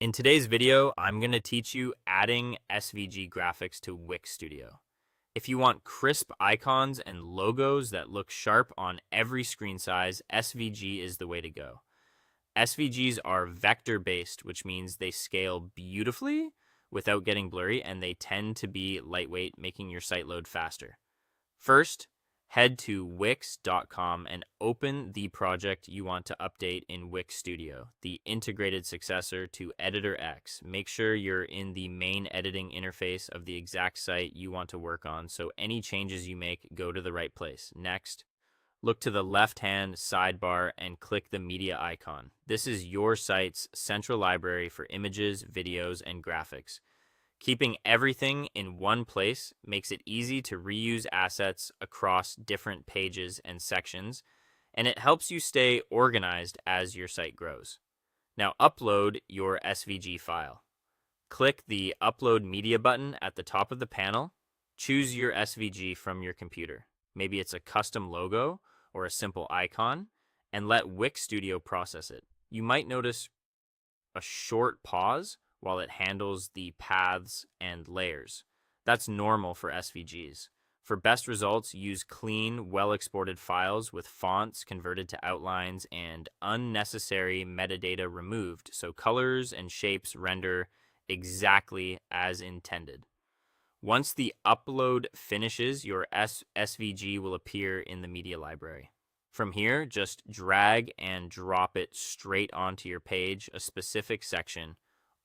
In today's video, I'm going to teach you adding SVG graphics to Wix Studio. If you want crisp icons and logos that look sharp on every screen size, SVG is the way to go. SVGs are vector-based, which means they scale beautifully without getting blurry, and they tend to be lightweight, making your site load faster. First, head to wix.com and open the project you want to update in Wix Studio, the integrated successor to Editor X. Make sure you're in the main editing interface of the exact site you want to work on, so any changes you make go to the right place. Next, look to the left-hand sidebar and click the media icon. This is your site's central library for images, videos, and graphics. Keeping everything in one place makes it easy to reuse assets across different pages and sections, and it helps you stay organized as your site grows. Now upload your SVG file. Click the Upload Media button at the top of the panel. Choose your SVG from your computer. Maybe it's a custom logo or a simple icon, and let Wix Studio process it. You might notice a short pause while it handles the paths and layers. That's normal for SVGs. For best results, use clean, well-exported files with fonts converted to outlines and unnecessary metadata removed so colors and shapes render exactly as intended. Once the upload finishes, your SVG will appear in the media library. From here, just drag and drop it straight onto your page, a specific section,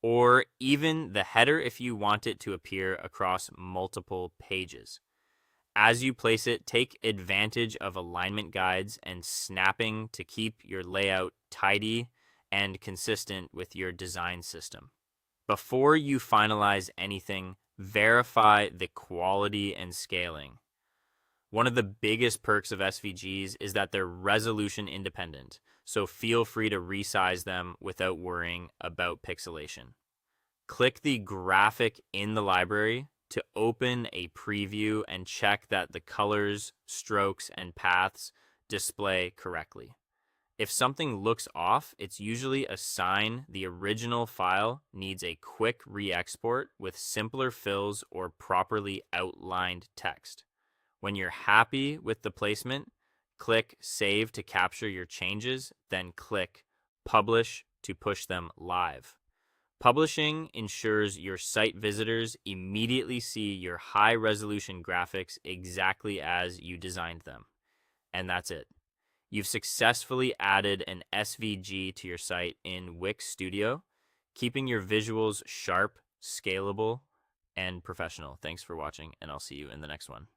or even the header if you want it to appear across multiple pages. As you place it, take advantage of alignment guides and snapping to keep your layout tidy and consistent with your design system. Before you finalize anything, verify the quality and scaling. One of the biggest perks of SVGs is that they're resolution independent, so feel free to resize them without worrying about pixelation. Click the graphic in the library to open a preview and check that the colors, strokes, and paths display correctly. If something looks off, it's usually a sign the original file needs a quick re-export with simpler fills or properly outlined text. When you're happy with the placement, click Save to capture your changes, then click Publish to push them live. Publishing ensures your site visitors immediately see your high-resolution graphics exactly as you designed them. And that's it. You've successfully added an SVG to your site in Wix Studio, keeping your visuals sharp, scalable, and professional. Thanks for watching, and I'll see you in the next one.